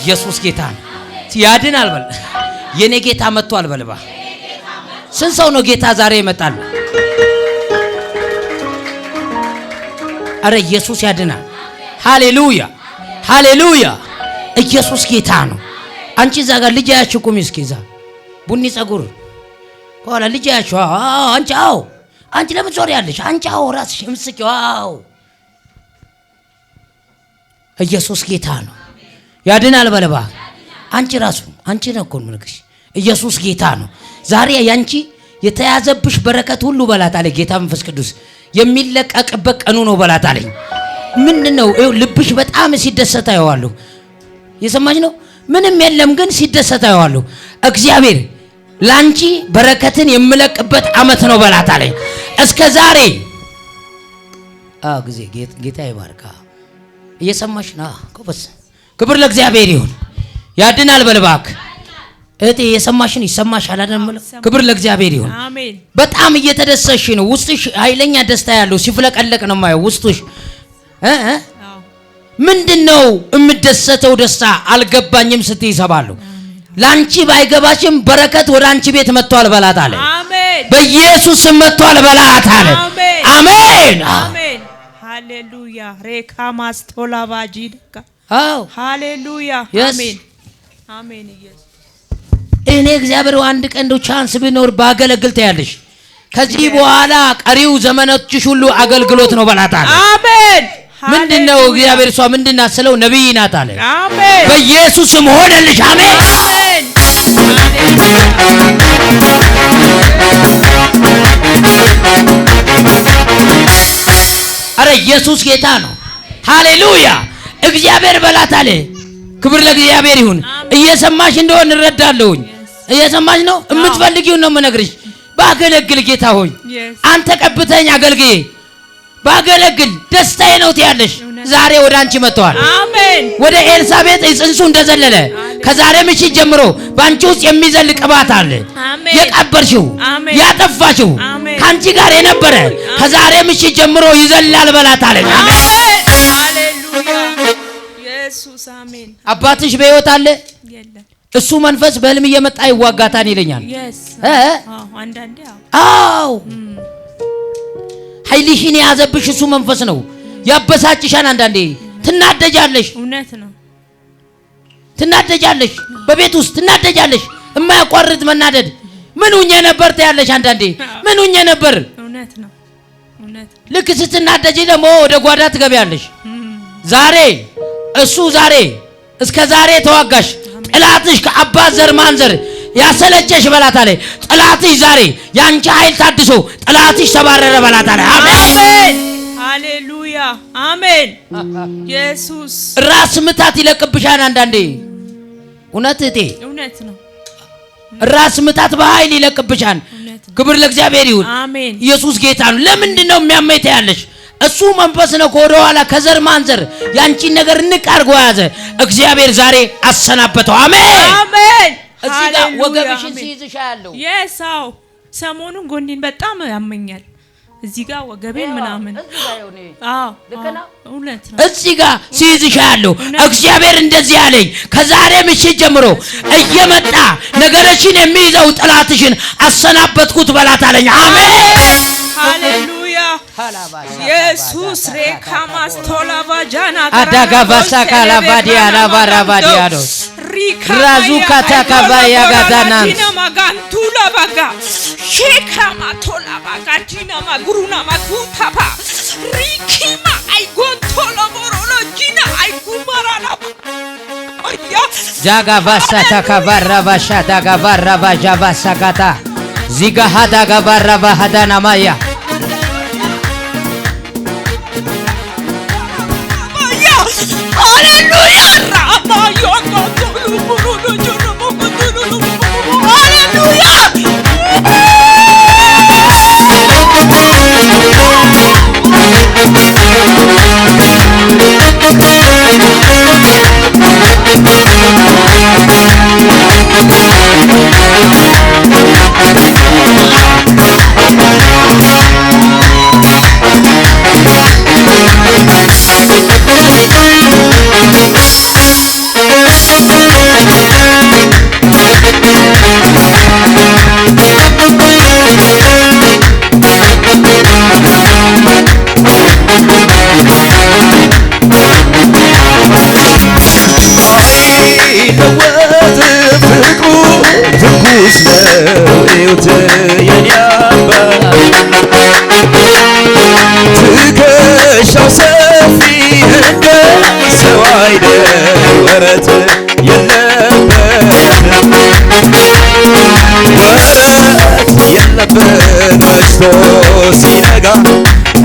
ኢየሱስ ጌታ ነው። ያድናል በል። የኔ ጌታ መጥቷል በልባ። ስንት ሰው ነው ጌታ ዛሬ ይመጣል? አረ ኢየሱስ ያድናል። ሃሌሉያ ሃሌሉያ። ኢየሱስ ጌታ ነው። አንቺ እዛ ጋር ልጅ ያያችሁ ቁሚ እስኪ። እዛ ቡኒ ጸጉር ከኋላ ልጅ ያያችሁ። አንቺ አንቺ ለምን ዞሪያለሽ? አንቺ ራስሽ ምስኪው። ኢየሱስ ጌታ ነው። ያድናል በልባ። አንቺ ራሱ አንቺ ነው እኮ ምንክሽ። ኢየሱስ ጌታ ነው። ዛሬ ያንቺ የተያዘብሽ በረከት ሁሉ በላት አለ ጌታ መንፈስ ቅዱስ። የሚለቀቅበት ቀኑ ነው በላት አለኝ። ምንድነው? ልብሽ በጣም ሲደሰት አየዋለሁ። የሰማሽ ነው? ምንም የለም ግን ሲደሰት አየዋለሁ። እግዚአብሔር ላንቺ በረከትን የምለቅበት አመት ነው በላት አለኝ። እስከ ዛሬ ጊዜ ጌታ ይባርካ። እየሰማሽ ነው? ኮበስ ክብር ለእግዚአብሔር ይሁን። ያድናል በልባክ እቴ የሰማሽን ይሰማሻል አይደል? ክብር ለእግዚአብሔር ይሁን። አሜን። በጣም እየተደሰሽ ነው። ውስጥሽ ኃይለኛ ደስታ ያለው ሲፍለቀለቅ ነው ማየው ውስጥሽ። ምንድነው የምደሰተው ደስታ? አልገባኝም ስትይ ይሰባለሁ። ላንቺ ባይገባሽም በረከት ወደ አንቺ ቤት መጥቷል በላት አለ። አሜን። በኢየሱስ ስም መጥቷል በላት አለ። አሜን አሜን። ሃሌሉያ ሬካማስ ቶላባጂድካ ሃሌሉያ አሜን አሜን። ኢየሱስ እኔ እግዚአብሔር አንድ ቀን እንደው ቻንስ ቢኖር ባገለግል ታያለሽ። ከዚህ በኋላ ቀሪው ዘመናችሽ ሁሉ አገልግሎት ነው በላት አለ። አሜን። ምንድነው እግዚአብሔር እሷ ምንድናት ስለው ነብይ ናት አለ። አሜን። በኢየሱስ ስም ሆነልሽ። አሜን አሜን። አረ ኢየሱስ ጌታ ነው። ሃሌሉያ እግዚአብሔር በላት አለ። ክብር ለእግዚአብሔር ይሁን። እየሰማሽ እንደሆነ እረዳለሁኝ። እየሰማሽ ነው? የምትፈልጊው ነው የምነግርሽ። ባገለግል ጌታ ሆይ አንተ ቀብተኝ አገልግዬ ባገለግል ደስታዬ ነው ትያለሽ። ዛሬ ወደ አንቺ መጥቷል። አሜን። ወደ ኤልሳቤጥ ጽንሱ እንደዘለለ ከዛሬ ምሽት ጀምሮ ባንቺ ውስጥ የሚዘል ቅባት አለ። የቀበርሽው ያጠፋሽው ካንቺ ጋር የነበረ ከዛሬ ምሽት ጀምሮ ይዘላል በላት አለ። አሜን ሃሌሉያ ኢየሱስ አሜን። አባትሽ በሕይወት አለ? የለም። እሱ መንፈስ በህልም እየመጣ ይዋጋታን ይለኛል። አንዳንዴ ኃይልሽን የያዘብሽ እሱ መንፈስ ነው። ያበሳጭሻል። አንዳንዴ ትናደጃለሽ። እውነት ነው። ትናደጃለሽ። በቤት ውስጥ ትናደጃለሽ። የማያቋርጥ መናደድ። ምን ሆኜ ነበር ትያለሽ። አንዳንዴ ምን ሆኜ ነበር? እውነት ነው። እውነት ልክ ስትናደጂ ደግሞ ወደ ጓዳ ትገቢያለሽ። ዛሬ እሱ ዛሬ እስከ ዛሬ ተዋጋሽ። ጥላትሽ ከአባት ዘር ማንዘር ያሰለቸሽ በላት አለ። ጥላትሽ ዛሬ ያንቺ ኃይል ታድሶ ጥላትሽ ተባረረ በላት አለ። አሜን ሃሌሉያ አሜን። ኢየሱስ ራስ ምታት ይለቅብሻል አንዳንዴ። እውነት እቴ እውነት ነው። ራስ ምታት በኃይል ይለቅብሻል። ክብር ለእግዚአብሔር ይሁን። አሜን። ኢየሱስ ጌታ ነው። ለምንድነው የሚያመኝ ትያለሽ? እሱ መንፈስ ነው ከወደ ኋላ ከዘር ማንዘር ያንቺን ነገር ንቅ አድርጎ ያዘ። እግዚአብሔር ዛሬ አሰናበተው። አሜን አሜን። እዚህ ጋር ወገብሽን ሲይዝሽ ያለው የሳው ሰሞኑን ጎኔን በጣም ያመኛል። እዚህ ጋር ወገቤን ምናምን እውነት ነው። እዚህ ጋር ሲይዝሽ ያለው እግዚአብሔር እንደዚህ አለኝ። ከዛሬ ምሽት ጀምሮ እየመጣ ነገርሽን የሚይዘው ጥላትሽን አሰናበትኩት በላት አለኝ። አሜን ሃሌሉያ ኢየሱስ ሬካማስ ቶላባጃና አዳጋባሳ ካላባዲያና ባራባዲያዶ ራዙካ ታካባያ ጋዳና ዲና ማጋንቱላ ባጋ ሼካማ ቶላባጋ ዲና ማግሩና ማጉታፓ ሪኪማ አይጎንቶሎ ሞሮሎ ዲና አይጉማራላ ጃጋባሳ ታካባራ ባሻ ዳጋባራ ባጃባሳ ጋታ ዚጋ ሃዳጋባራ ባሃዳና ማያ ሃሌሉያ ሃሌሉያ ሲነጋ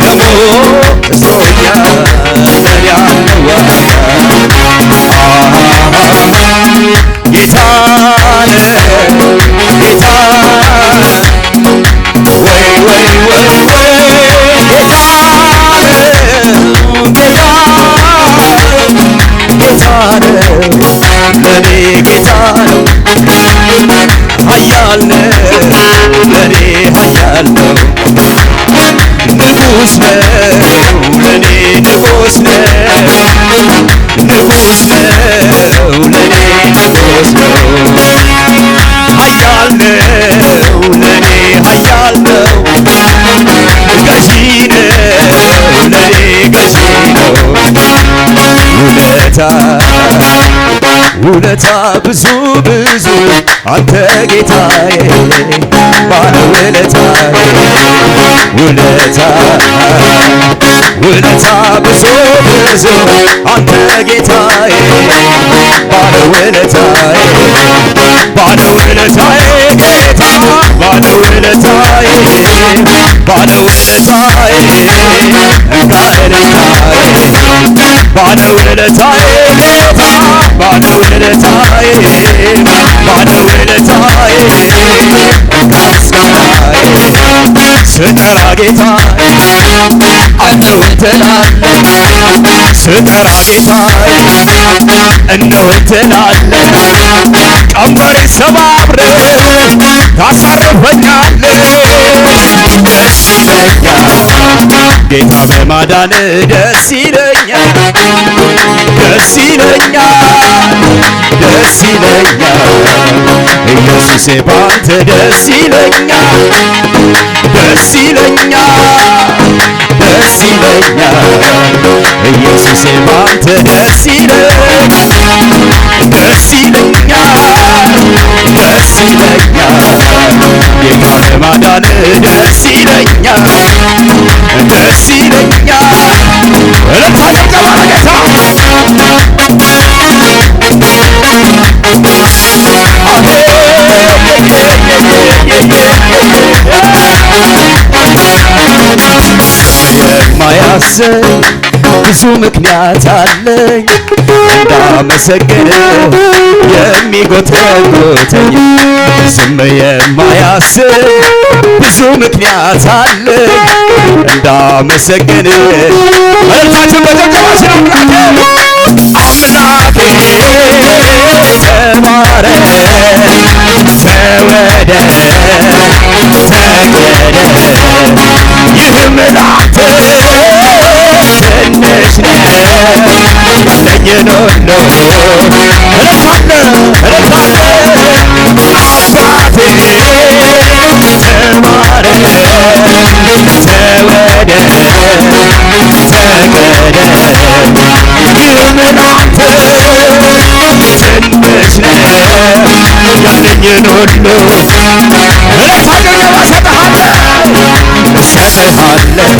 ተሞልቶኛል ለኔ ያለው ዋጋ ጌታ ነው ጌታ ወይ ወይ ወይ ወይ ጌታ ነው ጌታ ነው ለኔ ጌታ ነው ኃያል ነው ለኔ ኃያል ነው ንጉሥ ነው ለኔ ንጉሥ ነው ንጉሥ ነው ለኔ ንጉሥ ነው ኃያል ነው ለኔ ኃያል ነው ገዢ ነው ለኔ ገዢ ነው ውለታ ብዙ ብዙ አንተ ጌታዬ ባለ ውለታዬ ውለታ ብዙ ብዙ አንተ ጌታዬ ባለ ውለታዬ ጌታ ባለ ውለታዬ ባለ ውለታዬ ባለ ውለታዬ ጌታ ባለ ውለታዬ ስጠራ ጌታ እነሆ ትላለህ ስጠራ ጌታ እነሆ ትላለህ ቀንበሬን ሰባብረህ ታሳርፈኛለህ ደስ ይለኛል ጌታ በማዳን ደስ ይለኛል ደስ ይለኛል ደስ ይለኛል ኢየሱሴ ባንተ ደስ ይለኛል ደስ ይለኛል ደስ ይለኛል ኢየሱሴ ባንተ ደስ ይለኛል ደስ ይለኛል ደስ ይለኛል ጌታ በማዳን ደስ ይለኛል ደስ ይለኛል እልልታችሁ ጨመረ ጌታ የማያሰኝ ብዙ ምክንያት አለኝ እንዳመሰግን የሚጎተጉተኝ ዝም የማያሰኝ ብዙ ምክንያት አለኝ እንዳመሰግን እልልታችን በጨብጨባ አምላኬ ተባረክ ተወደድ ተገደድ ይህም ላንተ ትንሽ ነው ያለኝን ሁሉ እልልታለሁ አባቴ ተባረክ ተወደድ ተገደድ ይህም ላንተ ትንሽ ነው ያለኝን ሁሉ እልልታለሁ እሰጥሃለሁ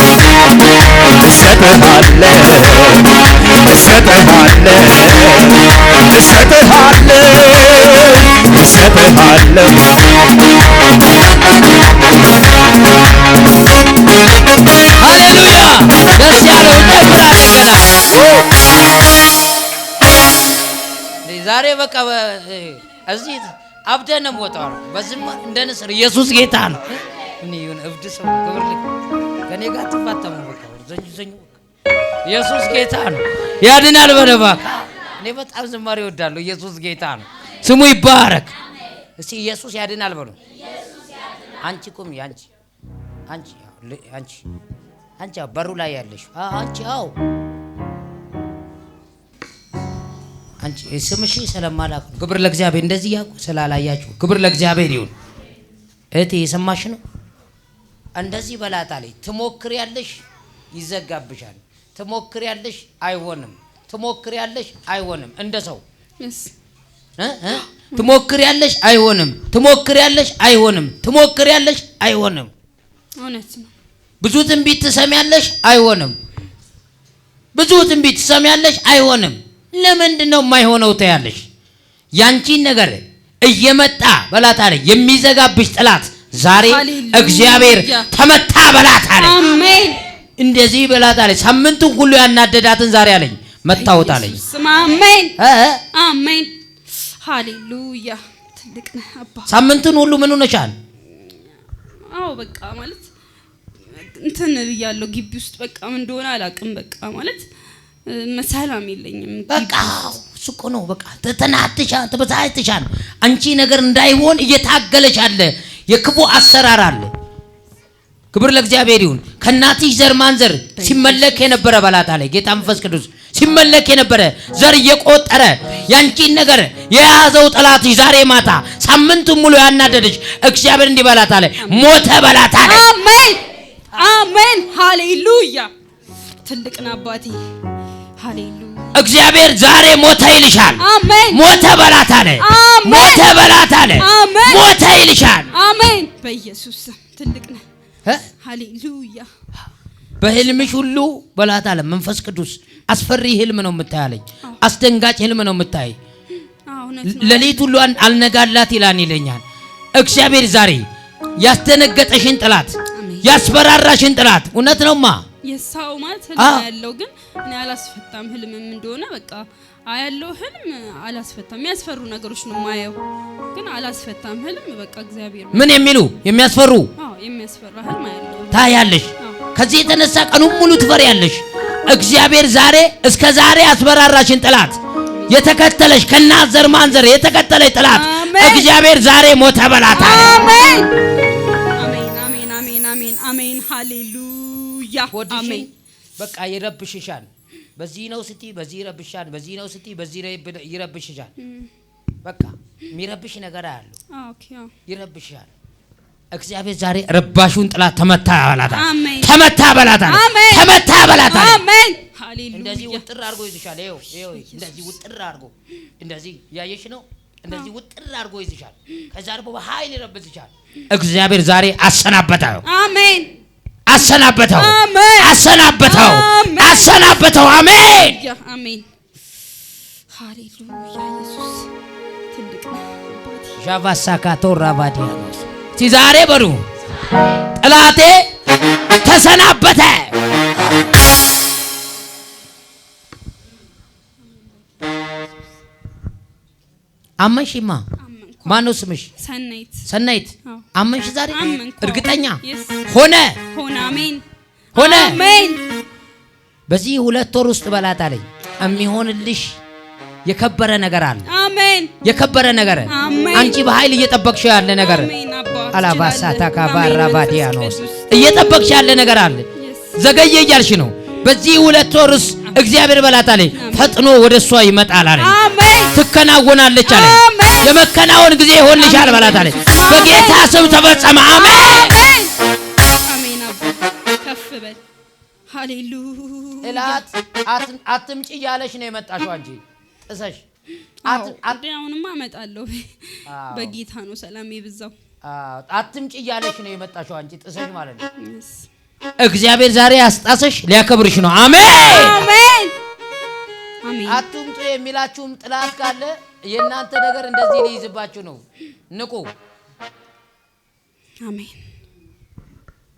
ሃሌሉያ ደስ ያለው ዛሬ በቃ እዚህ አብደን ነው የምወጣው በዝማሬ እንደ ንስር ኢየሱስ ጌታ ነው እኔ የሆነ እብድ ሰው ክብር ከኔ ጋር ተፋተሙ በቃ ዘኝ ኢየሱስ ጌታ ነው ያድናል በለባክ እኔ በጣም ዝማሬ እወዳለሁ ኢየሱስ ጌታ ነው ስሙ ይባረክ እስቲ ኢየሱስ ያድናል በሉ አንቺ ቁም አንቺ በሩ ላይ ያለሽ አንቺ ስምሽ ስለማላውቅ ክብር ለእግዚአብሔር እንደዚህ ያውቁ ስላላያችሁ ክብር ለእግዚአብሔር ይሁን እቴ የሰማሽ ነው እንደዚህ በላታለች ትሞክሪያለሽ ይዘጋብሻል ትሞክሪያለሽ አይሆንም እንደ ሰው ትሞክሪያለሽ አይሆንም እውነት ነው ብዙ ትንቢት ትሰሚያለሽ አይሆንም ለምንድነው የማይሆነው ታያለሽ ያንቺን ነገር እየመጣ በላታለች የሚዘጋብሽ ጥላት ዛሬ እግዚአብሔር ተመታ በላት አለ። አሜን። እንደዚህ በላት አለ። ሳምንቱን ሁሉ ያናደዳትን ዛሬ አለኝ መታወት አለኝ። አሜን አሜን ሃሌሉያ። ትልቅ ነህ አባ። ሳምንቱን ሁሉ ምን ሆነሻል? አዎ በቃ ማለት እንትን ያለው ግቢ ውስጥ በቃ ምን እንደሆነ አላውቅም። በቃ ማለት ሰላም የለኝም። በቃ እሱ እኮ ነው። በቃ ተናትሻል፣ ተበሳጭተሻል። አንቺ ነገር እንዳይሆን እየታገለሽ አለ። የክፉ አሰራር አለ። ክብር ለእግዚአብሔር ይሁን። ከናትሽ ዘር ማንዘር ሲመለክ የነበረ በላት አለ ጌታ መንፈስ ቅዱስ። ሲመለክ የነበረ ዘር እየቆጠረ ያንቺን ነገር የያዘው ጠላትሽ ዛሬ ማታ ሳምንቱን ሙሉ ያናደደሽ እግዚአብሔር እንዲህ በላት አለ ሞተ በላት አለ። አሜን አሜን ሃሌሉያ። ትልቅ ነህ አባቴ ሃሌሉያ። እግዚአብሔር ዛሬ ሞተ ይልሻል። አሜን ሞተ በላት አለ። ሞተ በላት አለ። ሞተ ይልሻል። አሜን በኢየሱስ ስም። ትልቅ ነህ ሃሌሉያ። በህልምሽ ሁሉ በላት አለ መንፈስ ቅዱስ። አስፈሪ ህልም ነው የምታያለኝ። አስደንጋጭ ህልም ነው የምታይ። ሌሊት ሁሉ አልነጋላት ይለኛል እግዚአብሔር። ዛሬ ያስደነገጠሽን ጥላት ያስፈራራሽን ጥላት እውነት ነውማ የሳው ማለት ህልም ያለው ግን እኔ አላስፈታም። ህልምም እንደሆነ በቃ አያለው ህልም አላስፈታም። የሚያስፈሩ ነገሮች ነው ማየው ግን አላስፈታም ህልም በቃ እግዚአብሔር ምን የሚሉ የሚያስፈሩ የሚያስፈራ ህልም አያለው ታያለሽ። ከዚህ የተነሳ ቀኑን ሙሉ ትፈሪያለሽ። እግዚአብሔር ዛሬ እስከ ዛሬ አስፈራራሽን ጥላት የተከተለሽ ከናት ዘር ማንዘር የተከተለሽ ጥላት እግዚአብሔር ዛሬ ሞተ በላት አለ። አሜን አሜን አሜን አሜን አሜን አሜን ሃሌሉያ። አሜን በቃ ይረብሽሻል። በዚህ ነው ስቲ በዚህ ይረብሻል፣ በዚህ ነው ስቲ በዚህ ይረብሽሻል። በቃ የሚረብሽ ነገር አለው። ኦኬ ይረብሻል። እግዚአብሔር ዛሬ ረባሹን ጥላት ተመታ በላት አለ። አሜን ተመታ በላት አለ። ተመታ በላት አለ። አሜን ሃሌሉያ። እንደዚህ ውጥር አድርጎ ይዝሻል። ይኸው እንደዚህ ውጥር አድርጎ እንደዚህ ያየሽ ነው። እንደዚህ ውጥር አድርጎ ይዝሻል። ከዛ ደግሞ በኃይል ይረብሽሻል። እግዚአብሔር ዛሬ አሰናበተው። አሜን አሰናበተው። አሰናበተው። አሰናበተው። አሜን አሜን ሃሌሉያ። ኢየሱስ ትልቅ ነው አባቴ። ዣቫሳካ ቶራባዲያኖስ ዛሬ በሉ ጠላቴ ተሰናበተ። አመንሽማ? ማነው ስምሽ? ሰናይት። ሰናይት አመንሽ ዛሬ? እርግጠኛ ሆነ። አሜን ሆነ። አሜን። በዚህ 2 ወር ውስጥ በላት አለኝ የሚሆንልሽ የከበረ ነገር አለ። አሜን። የከበረ ነገር አንቺ በኃይል እየጠበቅሽ ያለ ነገር አላባሳታ ካባራ ባዲያኖስ እየጠበቅሽ ያለ ነገር አለ። ዘገየ እያልሽ ነው። በዚህ 2 ወር ውስጥ እግዚአብሔር በላት አለኝ ፈጥኖ ወደሷ ይመጣል አለኝ። አሜን። ትከናወናለች አለኝ። የመከናወን ጊዜ ይሆንልሻል በላት አለኝ። በጌታ ስም ተፈጸመ። አሜን አሜን። አባ ከፍ በል ሃሌሉያ። እላት አትምጪ እያለሽ ነው የመጣሽው አንቺ ጥሰሽ። አሁንማ እመጣለሁ በጌታ ነው ሰላም የብዛው። አትምጪ እያለሽ ነው የመጣሽው አንቺ ጥሰሽ ማለት ነው። እግዚአብሔር ዛሬ ያስጣሰሽ ሊያከብርሽ ነው። አሜን አሜን አሜን። አትምጡ የሚላችሁም ጥላት ካለ የእናንተ ነገር እንደዚህ ሊይዝባችሁ ነው። ንቁ። አሜን።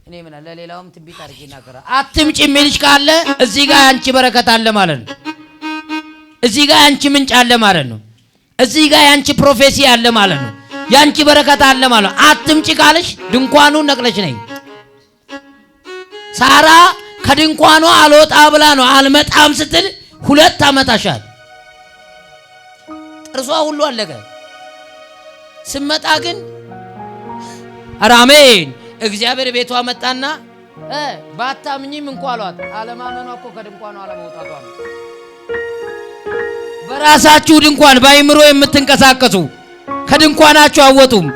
እኔ ምን አለ ሌላውም ትንቢት አድርጌ እናገራለሁ። አትምጪ የሚልሽ ካለ እዚህ ጋር አንቺ በረከት አለ ማለት ነው። እዚህ ጋር ያንቺ ምንጭ አለ ማለት ነው። እዚህ ጋር ያንቺ ፕሮፌሲ አለ ማለት ነው። ያንቺ በረከት አለ ማለት ነው። አትምጪ ካለሽ ድንኳኑን ነቅለሽ ነኝ። ሳራ ከድንኳኗ አልወጣ ብላ ነው አልመጣም ስትል 2 ዓመት አሻት። ጥርሷ ሁሉ አለቀ። ስመጣ ግን አሜን እግዚአብሔር ቤቷ መጣና ባታምኚም እንኳን አሏት። አለማመኗ እኮ ከድንኳኗ አለመውጣቷ ነው። በራሳችሁ ድንኳን ባይምሮ የምትንቀሳቀሱ ከድንኳናችሁ አወጡም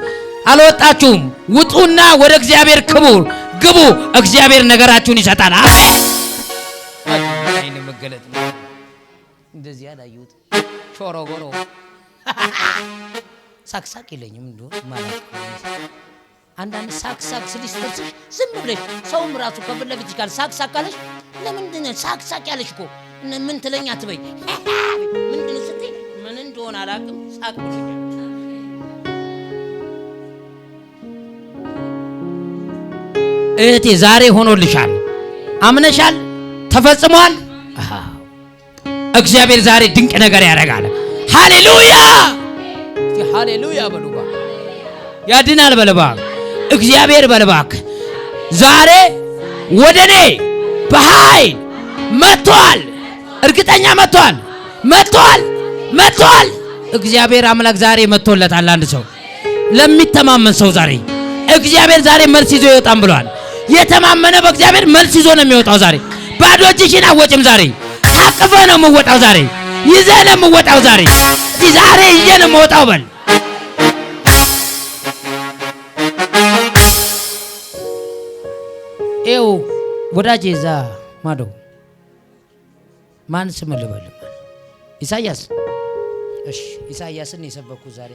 አልወጣችሁም ውጡና ወደ እግዚአብሔር ክቡር ግቡ። እግዚአብሔር ነገራችሁን ይሰጣል። አሜን። አይኔ መገለጥ ነው። እንደዚህ ያላዩት ሾሮጎሮ ሳክሳክ ይለኝም እንደው ማለት አንዳንድ ሳክሳክ ስልስተሽ ዝም ብለሽ ሰውም ራሱ ከፊት ለፊትሽ ጋር ሳክሳክ ካለሽ ለምንድን ነው ሳክሳክ ያለሽ እኮ ምን ትለኛ አትበይ። ምንድን ስትይ ምን እንደሆነ አላውቅም ሳቅ ብሎኛል። እህቴ ዛሬ ሆኖልሻል። አምነሻል? ተፈጽሟል። እግዚአብሔር ዛሬ ድንቅ ነገር ያደርጋል። ሃሌሉያ! ሃሌሉያ በሉባ። ያድናል በልባ። እግዚአብሔር በልባክ ዛሬ ወደኔ በኃይል መጥቷል። እርግጠኛ መጥቷል። እግዚአብሔር አምላክ ዛሬ መጥቶለታል። አንድ ሰው ለሚተማመን ሰው ዛሬ እግዚአብሔር ዛሬ መልስ ይዞ ይወጣም ብሏል። የተማመነ በእግዚአብሔር መልስ ይዞ ነው የሚወጣው። ዛሬ ባዶ እጅሽን አወጭም። ዛሬ አቅፈ ነው የምወጣው። ዛሬ ይዘ ነው የምወጣው። ዛሬ ይዤ ነው የምወጣው በል። ኤው ወዳጄ እዛ ማዶ ማን ስም ልበል? ኢሳያስ። እሺ ኢሳያስን የሰበኩ ዛሬ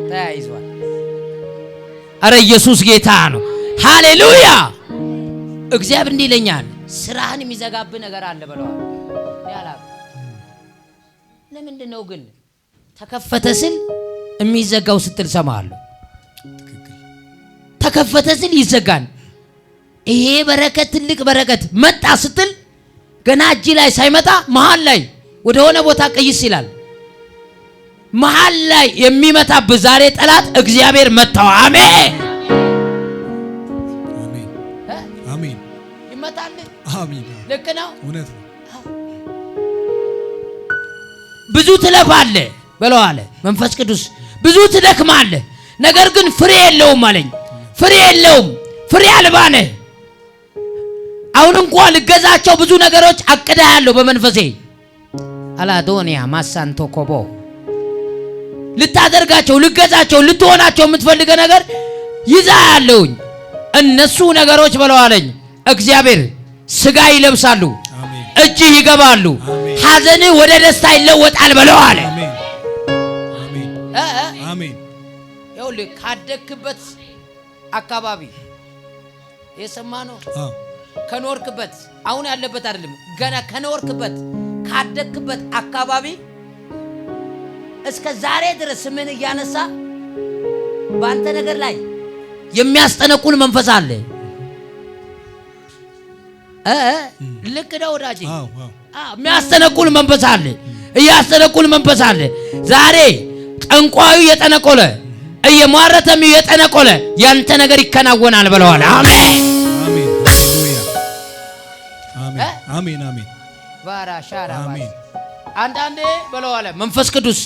ተያይዟል። አረ ኢየሱስ ጌታ ነው። ሃሌሉያ! እግዚአብሔር እንዲህ ይለኛል፣ ስራህን የሚዘጋብህ ነገር አለ ብለዋል። ያላብ ለምንድን ነው ግን ተከፈተ ስል የሚዘጋው ስትል ሰማለሁ። ተከፈተ ስል ይዘጋል። ይሄ በረከት ትልቅ በረከት መጣ ስትል ገና እጅ ላይ ሳይመጣ መሃል ላይ ወደ ሆነ ቦታ ቀይስ ይላል። መሃል ላይ የሚመታብህ ዛሬ ጠላት እግዚአብሔር መታው። አሜን አሜን። ይመታል። አሜን። ልክ ነው። እውነት ነው። ብዙ ትለፋለህ በለዋለ መንፈስ ቅዱስ። ብዙ ትደክማለህ፣ ነገር ግን ፍሬ የለውም አለኝ። ፍሬ የለውም፣ ፍሬ አልባ ነህ። አሁን እንኳን ልገዛቸው ብዙ ነገሮች አቅዳለሁ በመንፈሴ አላዶኒያ ማሳንቶ ኮቦ ልታደርጋቸው ልገዛቸው ልትሆናቸው የምትፈልገ ነገር ይዛ ያለውኝ እነሱ ነገሮች በለዋለኝ እግዚአብሔር ስጋ ይለብሳሉ፣ እጅ ይገባሉ፣ ሐዘን ወደ ደስታ ይለወጣል በለዋለ። አሜን አሜን። ይኸውልህ ካደክበት አካባቢ የሰማነው ከኖርክበት አሁን ያለበት አይደለም፣ ገና ከኖርክበት ካደክበት አካባቢ እስከ ዛሬ ድረስ ምን እያነሳ በአንተ ነገር ላይ የሚያስጠነቁል መንፈስ አለ። ልክ ነው ወዳጄ። የሚያስጠነቁል መንፈስ አለ፣ እያስጠነቁል መንፈስ አለ። ዛሬ ጠንቋዩ የጠነቆለ እየሟረተም የጠነቆለ ያንተ ነገር ይከናወናል ብለዋል። አሜን አሜን። ሃሌሉያ አሜን አሜን። ባራሻራ አሜን። አንዳንዴ ብለዋል መንፈስ ቅዱስ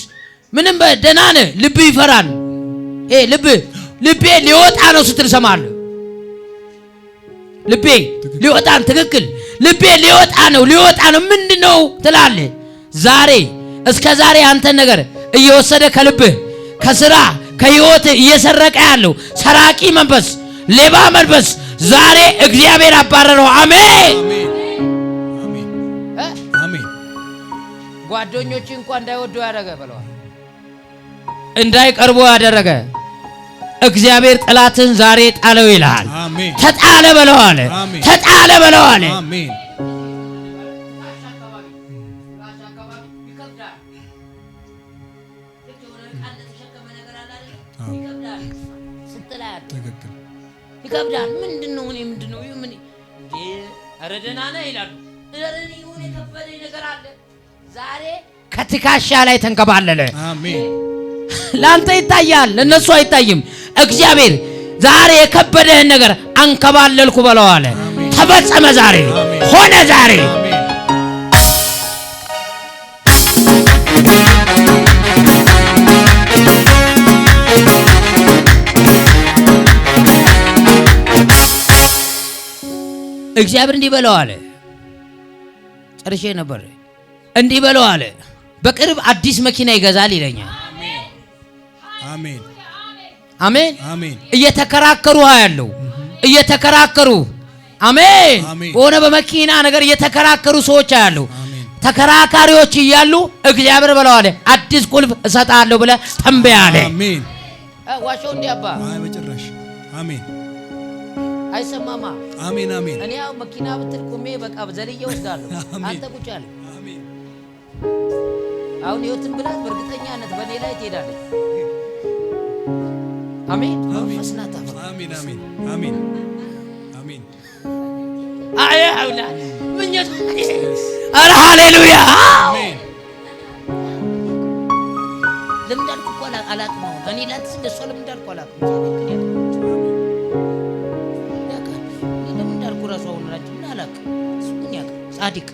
ምንም በደህና ነህ፣ ልብ ይፈራል። ልቤ ሊወጣ ነው ስትል ሰማለሁ። ልቤ ሊወጣን ትክክል። ልቤ ሊወጣ ነው ምንድነው ትላለህ። ዛሬ እስከ ዛሬ አንተን ነገር እየወሰደ ከልብህ ከስራ ከህይወት እየሰረቀ ያለው ሰራቂ መንፈስ፣ ሌባ መንፈስ ዛሬ እግዚአብሔር አባረረው። አሜን አሜን። ጓደኞች እንኳን እንዳይወዱ ያደረገ ብለዋል፣ እንዳይቀርቡ ያደረገ እግዚአብሔር ጠላትን ዛሬ ጣለው ይላል። አሜን። ተጣለ በለዋል። ተጣለ በለዋል። አሜን። ይከብዳል። ምንድነው ምን ኧረ ደህና ነህ ይላሉ። እረኒ ሆነ የከበደኝ ነገር አለ። ዛሬ ከትካሻ ላይ ተንከባለለ። አሜን። ላንተ ይታያል፣ ለነሱ አይታይም። እግዚአብሔር ዛሬ የከበደህን ነገር አንከባለልኩ በለዋለ። ተፈጸመ ዛሬ፣ ሆነ ዛሬ። እግዚአብሔር እንዲህ በለዋለ። ጨርሼ ነበር። እንዲህ በለዋለ፣ በቅርብ አዲስ መኪና ይገዛል ይለኛል። አሜን አሜን አሜን። እየተከራከሩ ያለው እየተከራከሩ አሜን። በሆነ በመኪና ነገር እየተከራከሩ ሰዎች ያለው ተከራካሪዎች እያሉ እግዚአብሔር በለዋለ አዲስ ቁልፍ እሰጣለሁ ብለ ተንበያለ። አሜን። ዋሻው እንዲያባ አይ በጭራሽ። አሜን። አይሰማማ። አሜን አሜን። እኔ ያው መኪና ብትል ቁሜ በቃ ዘልዬ ወስዳለሁ። አንተ ቁጭ አለ። አሜን። አሁን ህይወትን ብላት በእርግጠኛነት በእኔ ላይ ትሄዳለች። አሜን። መንፈስናታ አሜን አሜን አሜን። አይ አውላ ምኞት አረ ሃሌሉያ አሜን። ለምን እንዳልኩ እኮ አላውቅም። እኔ ላንተ እንደሷ ለምን እንዳልኩ አላውቅም። ለምን እንዳልኩ ራሱ አሁን ላንተ ምን አላውቅም። እሱ ግን ያውቃል ጻድቅ።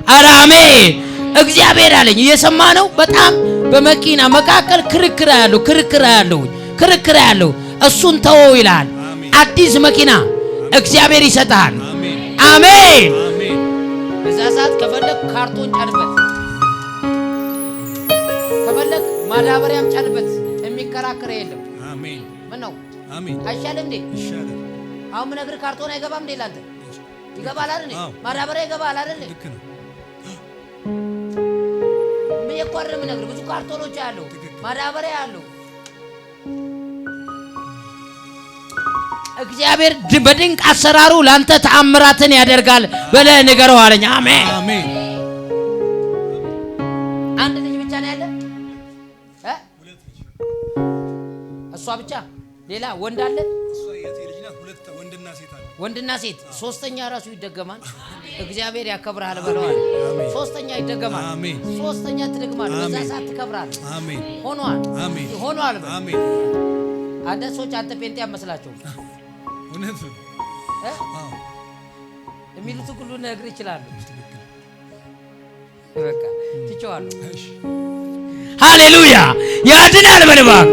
አረ አሜን። እግዚአብሔር አለኝ እየሰማ ነው። በጣም በመኪና መካከል ክርክር ያለው እሱን ተወው ይላል። አዲስ መኪና እግዚአብሔር ይሰጣል። አሜን። በዛ ሰዓት ከፈለክ ካርቶን ጫንበት፣ ከፈለክ ማዳበሪያም ጫንበት፣ የሚከራከር የለም። አሜን። ምን ነው? አሜን። አይሻልም እንዴ? ይሻላል። አሁን ምን ነገር ካርቶን አይገባም እንዴ? ላንተ ይገባል አይደል? ማዳበሪያ ይገባል አይደል? ልክ ነው። ምን የቆረም ነገር ብዙ ካርቶኖች አሉ፣ ማዳበሪያ አሉ። እግዚአብሔር በድንቅ አሰራሩ ላንተ ተአምራትን ያደርጋል በለህ ንገረው አለኝ። አሜን አሜን። አንድ ልጅ ብቻ ነው ያለ እሷ ብቻ? ሌላ ወንድ አለ? እሷ የት ልጅ ናት? ሁለት ወንድና ሴት አለ። ወንድና ሴት። ሶስተኛ ራሱ ይደገማል። እግዚአብሔር ያከብራል በለዋል። ሶስተኛ ይደገማል። አሜን። ሶስተኛ ትደግማለህ። በዛ ሰዓት ትከብራለህ። አሜን። ሆኗል። አሜን። ሆኗል። አሜን። አንተ ሰዎች አንተ ጴንጤ ያመስላቸው እውነት ነው። አዎ የሚሉት ሁሉ ነገር ይችላሉ። በቃ ትቼዋለሁ። እሺ ሃሌሉያ። ያድናል በልባክ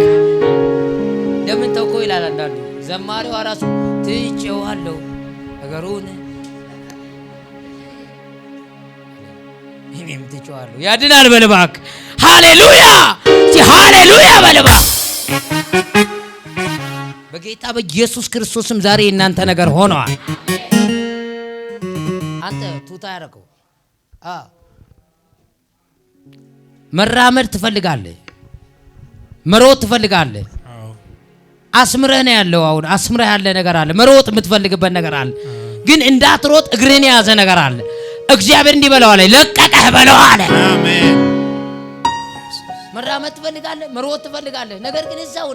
ለምን ተውከው ይላል አንዳንዱ። ዘማሪው ራሱ ትቼዋለሁ ነገሩን እኔም ትቼዋለሁ። ያድናል በልባክ ሃሌሉያ። ሃሌሉያ በልባክ በጌታ በኢየሱስ ክርስቶስም ዛሬ እናንተ ነገር ሆነዋል። አንተ ቱታ ያረከው መራመድ ትፈልጋለህ፣ መሮጥ ትፈልጋለህ። አስምረህ ነው ያለው። አሁን አስምረህ ያለ ነገር አለ። መሮጥ የምትፈልግበት ነገር አለ። ግን እንዳትሮጥ እግርን የያዘ ነገር አለ። እግዚአብሔር እንዲህ በለው አለ፣ ለቀቀህ በለው አለ። አሜን። መራመድ ትፈልጋለህ፣ መሮጥ ትፈልጋለህ። ነገር ግን እዛው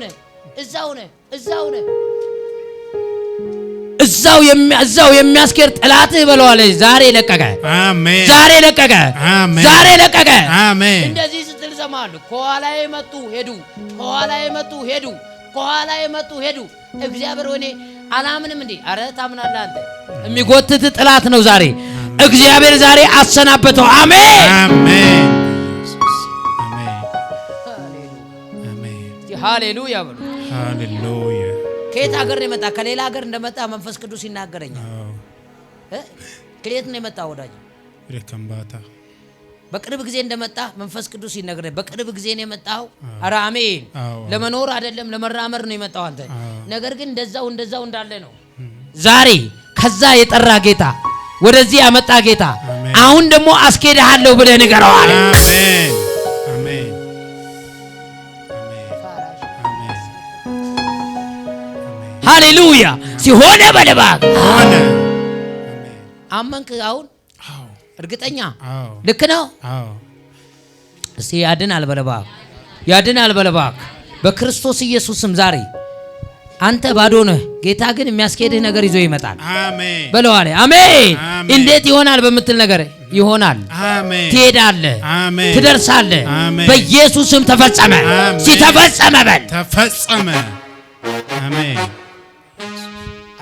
የሚያስኬር ጠላትህ በለው አለ። ዛሬ ለቀቀ። አሜን። ዛሬ ለቀቀ። አሜን። ዛሬ ለቀቀ። አሜን። እንደዚህ ስትል ሰማለሁ። ከኋላዬ መጡ ሄዱ፣ ከኋላዬ መጡ ሄዱ፣ ከኋላዬ መጡ ሄዱ። እግዚአብሔር ወኔ አላምንም እንዴ? አረ ታምናለህ አንተ። የሚጎትት ጠላት ነው ዛሬ እግዚአብሔር ዛሬ አሰናበተው። አሜን አሜን። አሜን። ሃሌሉያ በሉ። ሃሌሉያ። ከየት ሀገር ነው የመጣ? ከሌላ ሀገር እንደመጣ መንፈስ ቅዱስ ይናገረኛል። ከየት ነው የመጣ ወዳጅ? ከምባታ። በቅርብ ጊዜ እንደመጣ መንፈስ ቅዱስ ይነግረኝ። በቅርብ ጊዜ ነው የመጣው። አረ አሜን። ለመኖር አይደለም ለመራመር ነው የመጣው አንተ። ነገር ግን እንደዛው እንዳለ ነው። ዛሬ ከዛ የጠራ ጌታ፣ ወደዚህ ያመጣ ጌታ አሁን ደግሞ አስኬድሃለሁ ብለህ ንገረው አለ። አሜን። አሜን። ሃሌሉያ። ሲሆነ በልባክ ሆነ። አመንክ? አሁን እርግጠኛ? አዎ ልክ ነው። አዎ እስቲ ያድናል በልባክ፣ ያድናል በልባክ በክርስቶስ ኢየሱስም ዛሬ አንተ ባዶ ነህ፣ ጌታ ግን የሚያስኬድህ ነገር ይዞ ይመጣል። አሜን በለው አለ። አሜን። እንዴት ይሆናል በምትል ነገር ይሆናል። አሜን። ትሄዳለህ፣ አሜን። ትደርሳለህ። አሜን። በኢየሱስም ተፈጸመ። ሲተፈጸመ በል ተፈጸመ። አሜን።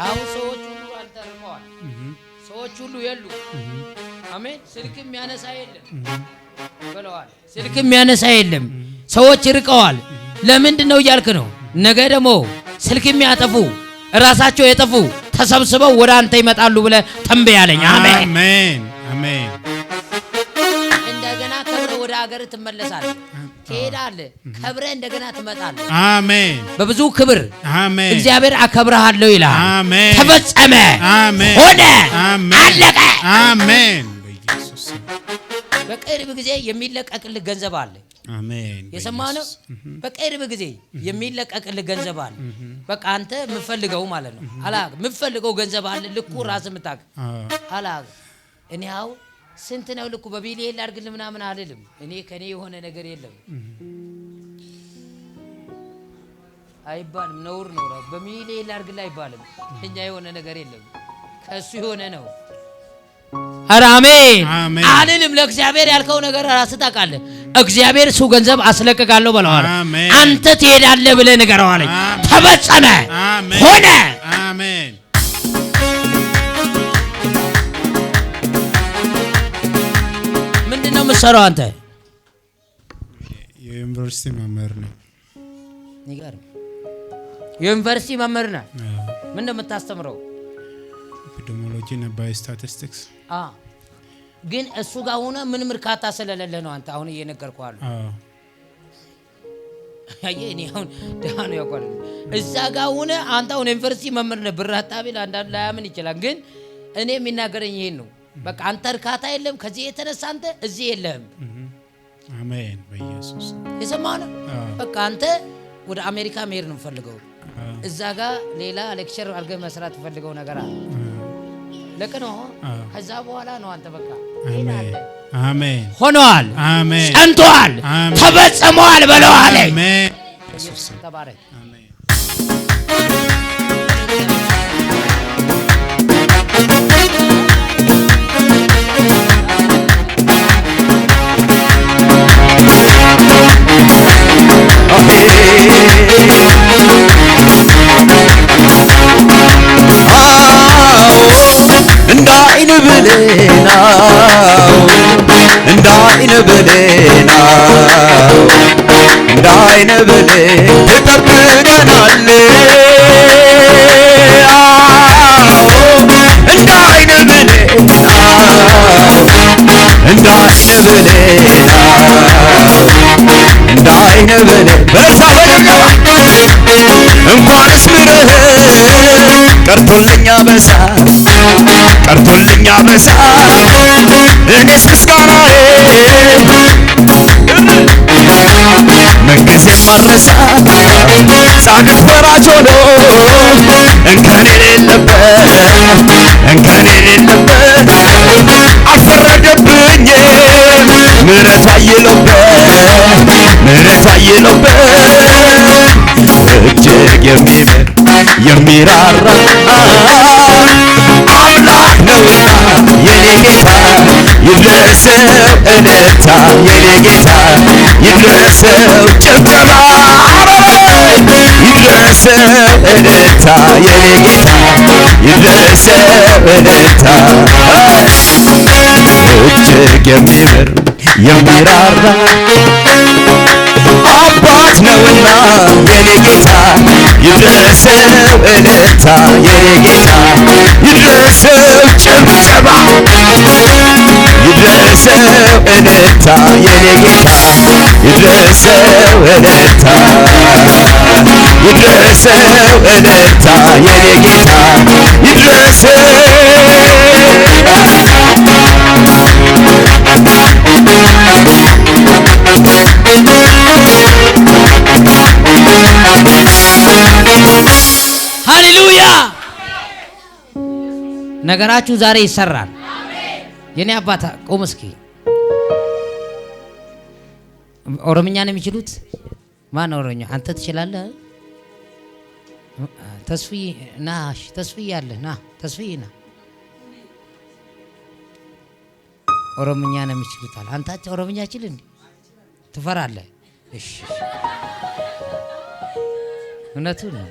አሁን ሰዎች ሁሉ አልተርፈዋል። ሰዎች ሁሉ የሉ። አሜን። ስልክ የሚያነሳ የለም ብለዋል። ስልክ የሚያነሳ የለም። ሰዎች ርቀዋል። ለምንድን ነው እያልክ ነው? ነገ ደግሞ ስልክ የሚያጠፉ ራሳቸው የጠፉ ተሰብስበው ወደ አንተ ይመጣሉ ብለህ ተንበያለኝ። አሜን አሜን አሜን። እንደገና ከብረህ ወደ ሀገር ትመለሳለህ። ትሄዳለህ፣ ከብረህ እንደገና ትመጣለህ። አሜን። በብዙ ክብር አሜን። እግዚአብሔር አከብርሃለሁ ይላል። አሜን። ተፈጸመ፣ አሜን፣ ሆነ፣ አሜን፣ አለቀ። አሜን። በኢየሱስ በቅርብ ጊዜ የሚለቀቅልህ ገንዘብ አለ። አሜን። የሰማነው በቅርብ ጊዜ የሚለቀቅልህ ገንዘብ አለ። በቃ አንተ የምትፈልገው ማለት ነው። የምትፈልገው ገንዘብ አለ። ልኩ ራስህ የምታውቅ እኔ አሁን ስንት ነው ልኩ በቢሊየን ላድርግልህ ምናምን አልልም። እኔ ከኔ የሆነ ነገር የለም አይባልም። ነውር ነው። በሚሊየን ላድርግልህ አይባልም። እኛ የሆነ ነገር የለም። ከሱ የሆነ ነው። ኧረ አሜን አሜን። አልልም። ለእግዚአብሔር ያልከው ነገር ራስህ ታውቃለህ። እግዚአብሔር እሱ ገንዘብ አስለቅቃለሁ ብለዋል። አሜን። አንተ ትሄዳለህ ብለህ ንገረው አለኝ። አሜን። ተፈጸመ፣ አሜን። ሆነ። አሜን። ምንድነው የምትሰራው አንተ? የዩኒቨርሲቲ መምህር ነኝ። ይገርም። የዩኒቨርሲቲ መምህር ነህ? ምን እንደምታስተምረው? ኤፒዲሚዮሎጂ እና ባዮስታቲስቲክስ። ግን እሱ ጋር ሆነ ምንም እርካታ ስለሌለ ነው አንተ አሁን እየነገርኩህ አለ። እኔ አሁን ደህና ነው ያውቃል። እዛ ጋር ሆነ አንተ አሁን ዩኒቨርሲቲ መምህር ነህ። ብር አጣቢል አንዳንድ ላያምን ይችላል። ግን እኔ የሚናገረኝ ይሄን ነው። በቃ አንተ እርካታ የለም። ከዚህ የተነሳ አንተ እዚህ የለህም። አሜን። በኢየሱስ የሰማህ ነው። በቃ አንተ ወደ አሜሪካ መሄድ ነው የምፈልገው። እዛ ጋር ሌላ ሌክቸር አድርገህ መስራት ፈልገው ነገር አለ። ልክ ነው። ከዛ በኋላ ነው አንተ በቃ አሜን። አሜን። ሆኗል። አሜን። ጸንቷል። ተፈጽሟል በለው አለ። አሜን። ኢየሱስ ተባረክ። አሜን። እንዳይን ብሌናው እንዳይን ብሌናው እንዳይን ብሌን ትጠብቀናል። እንዳይን ብሌናው እንዳይን ብሌናው እንዳይን ብሌን በዛ በድገባ እንኳንስ ምርህ ቀርቶልኛ በሳ ቀርቶልኛ በሳ እኔስ ምስጋናዬ ምንጊዜም ማረሳ ጻድቅ ፈራጅ ሆኖ እንከን የሌለበት እንከን የሌለበት አልፈረደብኝ ምሕረት አይሎበት ምሕረት አይሎበት እጅግ የሚምር የሚራራ አምላክ ነውና የኔ ጌታ ይድረሰው እልልታ የኔ ጌታ ይድረሰው ጭብጨባ ይድረሰው እልልታ የኔ ጌታ ይድረሰው እልልታ እጅግ የሚምር የሚራራ አባት ነውና የኔ ጌታ ይድረሰው እልልታ የኔ ጌታ ይድረሰው ጭብጨባ ይድረሰው እልልታ የኔ ጌታ ይድረሰው እልልታ ይድረሰው እልልታ የኔ ጌታ ይድረሰው ሃሌሉያ። ነገራችሁ ዛሬ ይሰራል። የኔ አባት ቆም እስኪ። ኦሮምኛ ነው የሚችሉት? ማን ኦሮምኛ? አንተ ትችላለህ? ተስፍዬ ና፣ ተስፍዬ አለ ና፣ ተስፍዬ ና። ኦሮምኛ ነው የሚችሉት አለ። አንተ ኦሮምኛ ችል እንዴ? ትፈራለህ? እሺ፣ እውነቱን ነው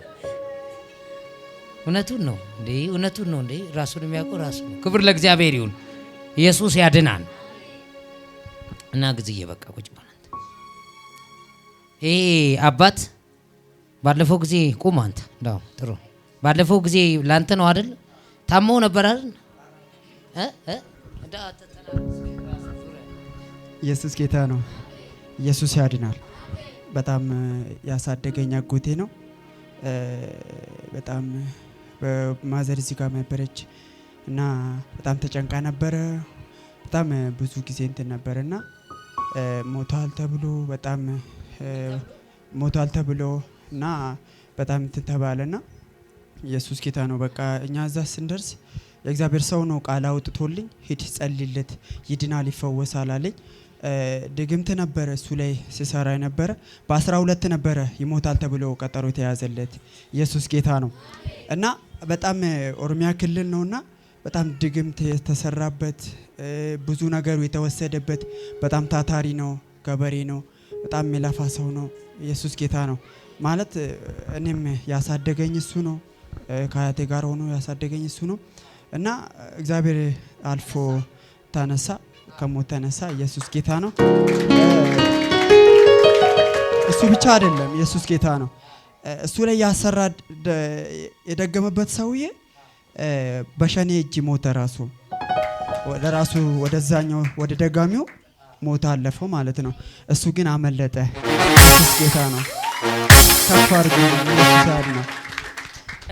እውነቱን ነው እንዴ? እውነቱን ነው እንዴ? ራሱን የሚያውቀው ራሱ ነው። ክብር ለእግዚአብሔር ይሁን። ኢየሱስ ያድናል። እና ጊዜ በቃ ቁጭ ማለት ይሄ አባት ባለፈው ጊዜ ቁም አንተ እንዳው ጥሩ ባለፈው ጊዜ ላንተ ነው አይደል? ታመው ነበር አይደል? ኢየሱስ ጌታ ነው። ኢየሱስ ያድናል። በጣም ያሳደገኝ አጎቴ ነው። በጣም በማዘር እዚህ ጋር ነበረች እና በጣም ተጨንቃ ነበረ። በጣም ብዙ ጊዜ እንትን ነበርና ሞቷል ተብሎ በጣም ሞቷል ተብሎ እና በጣም እንትን ተባለና ኢየሱስ ጌታ ነው። በቃ እኛ እዛ ስንደርስ የእግዚአብሔር ሰው ነው ቃል አውጥቶልኝ ሂድ ጸልይለት ይድናል ይፈወሳል አለኝ። ድግምት ነበረ እሱ ላይ ሲሰራ ነበረ። በ12 ነበረ ይሞታል ተብሎ ቀጠሮ የተያዘለት። ኢየሱስ ጌታ ነው እና በጣም ኦሮሚያ ክልል ነውና በጣም ድግምት የተሰራበት ብዙ ነገሩ የተወሰደበት በጣም ታታሪ ነው፣ ገበሬ ነው፣ በጣም የሚለፋ ሰው ነው። ኢየሱስ ጌታ ነው ማለት እኔም ያሳደገኝ እሱ ነው። ከአያቴ ጋር ሆኖ ያሳደገኝ እሱ ነው እና እግዚአብሔር አልፎ ተነሳ፣ ከሞት ተነሳ። ኢየሱስ ጌታ ነው። እሱ ብቻ አይደለም፣ ኢየሱስ ጌታ ነው። እሱ ላይ ያሰራ የደገመበት ሰውዬ በሸኔ እጅ ሞተ። ራሱ ወደዛኛው ወደ ደጋሚው ሞት አለፈው ማለት ነው። እሱ ግን አመለጠ። ኢየሱስ ጌታ ነው። ከፋር ግን ኢየሱስ ነው።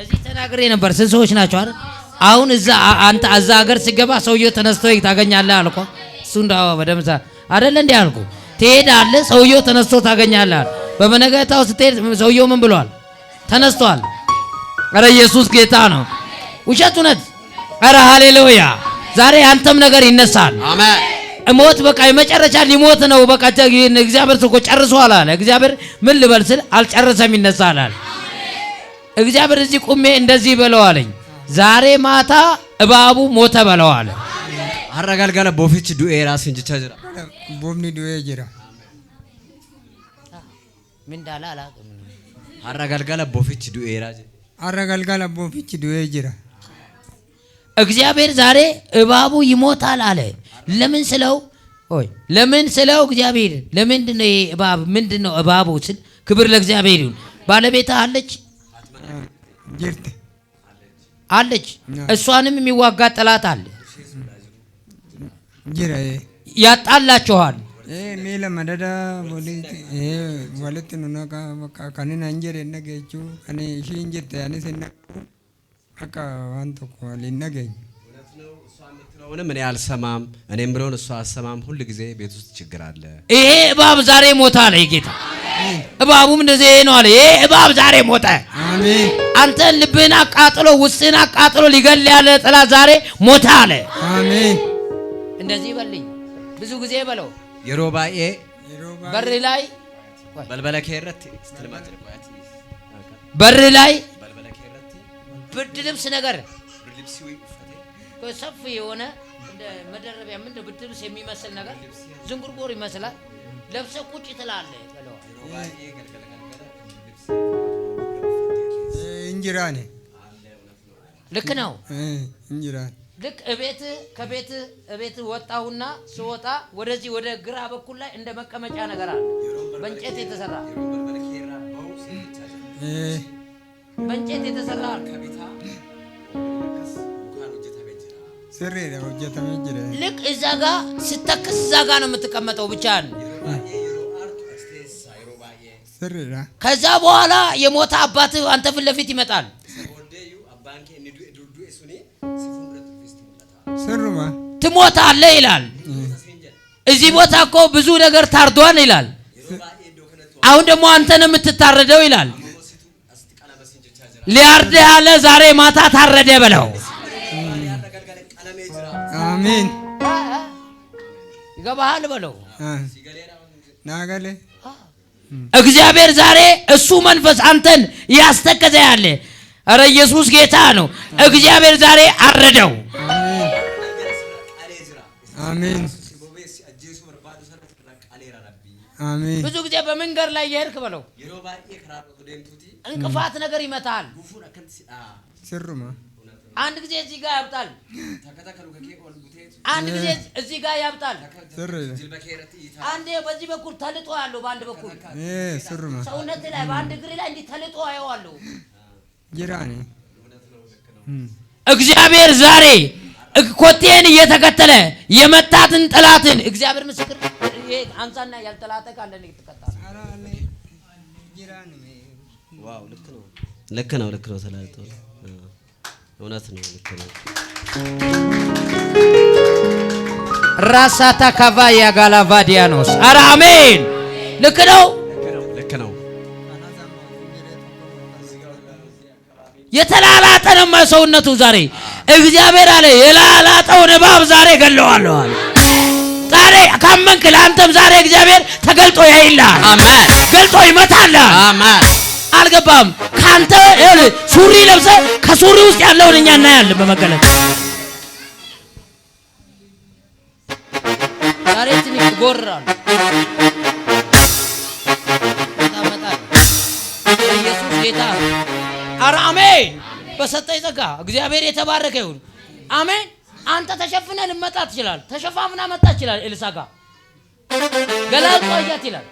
እዚህ ተናግሬ ነበር። ስንት ሰዎች ናቸው አይደል? አሁን እዛ አንተ እዛ ሀገር ሲገባ ሰውየው ተነስቶ ታገኛለህ አልኩ። እሱ እንዳው በደምሳ አይደል እንዴ አልኩ። ትሄዳለህ፣ ሰውየው ተነስቶ ታገኛለህ። በመነገታው ስትሄድ ሰውየው ምን ብሏል? ተነስቷል። አረ ኢየሱስ ጌታ ነው። ውሸት እውነት። አረ ሃሌሉያ። ዛሬ አንተም ነገር ይነሳል። አሜን። ሞት በቃ የመጨረሻ ሊሞት ነው። በቃ እግዚአብሔር እኮ ጨርሷል አለ። እግዚአብሔር ምን ልበል ስል አልጨረሰም፣ ይነሳል አለ። እግዚአብሔር እዚህ ቁሜ እንደዚህ በለው አለኝ። ዛሬ ማታ እባቡ ሞተ በለው አለ። አረጋልጋለ ቦፊች ዱኤ ራስ እንጂ ቻጅራ ቦምኒ ዱኤ ጅራ ምን ዳላ አላውቅም። አረጋልጋለ ቦፊች ዱኤ ራስ አረጋልጋለ ቦፊች ዱኤ ጅራ እግዚአብሔር ዛሬ እባቡ ይሞታል አለ። ለምን ስለው ለምን ስለው እግዚአብሔር ለምንድነው ይሄ እባብ ምንድነው እባቡ ስል ክብር ለእግዚአብሔር ይሁን። ባለቤታ አለች ጅርት አለች። እሷንም የሚዋጋ ጠላት አለ። ጅራ ያጣላችኋል። ሜለ መደዳ ወለት ኑናካ በቃ ከኔን አንጀር ነገቹ ከኔ ሺ እንጀት ያኔ ሰነ በቃ አንተ እኮ ሊነገኝ ምንም እኔ አልሰማም፣ እኔም ብሎን እሷ አሰማም። ሁሉ ጊዜ ቤት ውስጥ ችግር አለ። ይሄ እባብ ዛሬ ሞተ አለ ጌታ። እባቡም እንደዚህ ነው አለ። ይሄ እባብ ዛሬ ሞተ። አሜን። አንተን ልብህን አቃጥሎ ውስጥህን አቃጥሎ ሊገል ያለ ጠላት ዛሬ ሞተ አለ። አሜን። እንደዚህ በልኝ ብዙ ጊዜ በለው። የሮባኤ በር ላይ በልበለከረት ስትልማት በር ላይ ብርድ ልብስ ነገር ሰፊ የሆነ እንደ መደረቢያ ምን ብርድ ልብስ የሚመስል ነገር ዝንጉርጉር ይመስላል። ለብሰ ቁጭ ትላለህ በለው። እንጅራኔ ልክ ነው። እንጅራኔ ልክ ከቤት ወጣሁና ስወጣ ወደዚህ ወደ ግራ በኩል ላይ እንደ መቀመጫ ነገር አለ። በእንጨት የተሰራ በእንጨት የተሰራ ስሬ ነው ጀተመ ጅራ ልክ እዛ ጋር ስተክስ እዛ ጋር ነው የምትቀመጠው ብቻህን። ስሬራ ከዛ በኋላ የሞተ አባትህ አንተ ፊት ለፊት ይመጣል። ስሩማ ትሞታለህ ይላል። እዚህ ቦታ እኮ ብዙ ነገር ታርዷል ይላል። አሁን ደግሞ አንተ ነው የምትታረደው ይላል። ሊያርድህ ያለ ዛሬ ማታ ታረደ በለው። አሜን። ይገባሃል በለው። ናገለ እግዚአብሔር ዛሬ እሱ መንፈስ አንተን ያስተከዘ ያለ አረ ኢየሱስ ጌታ ነው። እግዚአብሔር ዛሬ አረደው። አሜን አሜን። ብዙ ጊዜ በመንገድ ላይ የሄድክ በለው እንቅፋት ነገር ይመታል። ስሩማ አንድ ጊዜ እዚህ ጋር ያብጣል፣ አንድ ጊዜ እዚህ ጋር ያብጣል። አንዴ በዚህ በኩል ተልጦ ያለው በአንድ በኩል ስሩማ ሰውነት ላይ በአንድ እግር ላይ እንዲህ ተልጦ አየዋለሁ። ጅራኔ እግዚአብሔር ዛሬ ኮቴን እየተከተለ የመታትን ጠላትን እግዚአብሔር ምስክር ይሄ አንሳና ያልተላጠ ካለ ነው ይተከታል። ዋው ልክ ነው ተላልጦ እውነት ነው። ልክ ነው። ራሳታ ካቫያ ጋላቫዲያኖስ አረ አሜን። ልክ ነው። የተላላጠ ነው ሰውነቱ ዛሬ እግዚአብሔር አለ የላላጠውን እባብ ዛሬ ገለዋለሁ አለ። ዛሬ ካመንክ ለአንተም ዛሬ እግዚአብሔር ተገልጦ ያይልሃል። አሜን። ገልጦ ይመታልሃል። አሜን። አልገባም ካንተ ሱሪ ለብሰ ከሱሪ ውስጥ ያለውን እኛ እናያለን በመገለጥ ዛሬ ትንሽ ጎራል ኢየሱስ ጌታ ኧረ አሜን። በሰጠኝ ጸጋ እግዚአብሔር የተባረከ ይሁን። አሜን። አንተ ተሸፍነህ ልመጣ ትችላለህ። ተሸፋፍና መጣ ይችላል። ኤልሳ ጋር ገላልጦ አያት ይላል።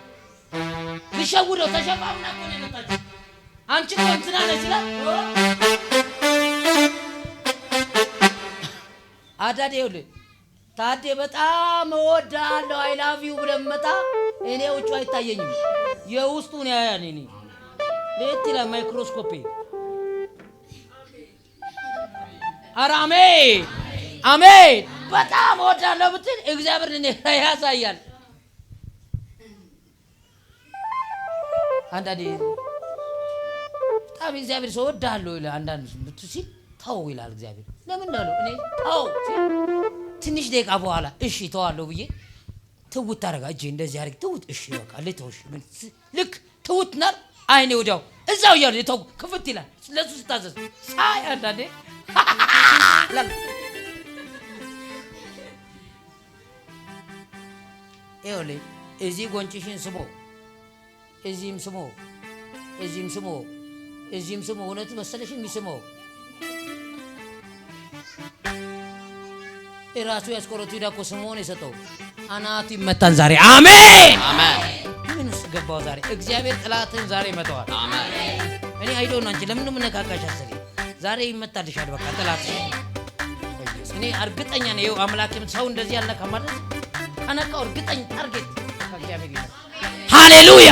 ልሸውደው ተሸፋፍና እኮ ነው የመጣችው። አንቺ እኮ እንትና ነሽ ይላል። አዳዴ ይኸውልህ ታዴ በጣም እወድሃለሁ አይ ላቭ ዩ ብለህ መጣ። እኔ ውጭ አይታየኝም የውስጡን ያያል። እኔ ለየት ይላል ማይክሮስኮፕ። ኧረ አሜን አሜን። በጣም እወድሃለሁ ብትል እግዚአብሔር ለኔ ያሳያል። አንዳንዴ በጣም እግዚአብሔር ሰው እወድሃለሁ ይላል። አንዳንድ ብትሲል ተው ይላል እግዚአብሔር። ለምን እንዳለው እኔ ተው ትንሽ ደቂቃ በኋላ እሺ ተዋለሁ ብዬ ትውት ታረጋ እጄ እንደዚህ አድርግ ትውት እሺ በቃ ለተውሽ ልክ ትውት ናር አይኔ ወዲያው እዛው ያለ የተው ክፍት ይላል። ለሱ ስታዘዝ ሳይ አንዳንዴ ኤውሌ እዚህ ጎንጭሽን ስሞ እዚህም ስሞ እዚህም ስሞ እዚህም ስሞ እውነት መሰለሽ የሚስመው ራሱ ያስቆረቱ ይዳኮ ስሞን የሰጠው አናቱ ይመታን ዛሬ። አሜን አሜን። ምን ገባው ዛሬ እግዚአብሔር ጥላትን ዛሬ መተዋል። አሜን። እኔ አይዶን አንቺ ለምን ምነካካሽ አሰሪ ዛሬ ይመታልሻል። በቃ ጥላትሽ እኔ እርግጠኛ ነኝ አምላክም ሰው እንደዚህ ያልነካ ማለት ከነካው እርግጠኛ ታርጌት ከእግዚአብሔር ይላል። ሃሌሉያ።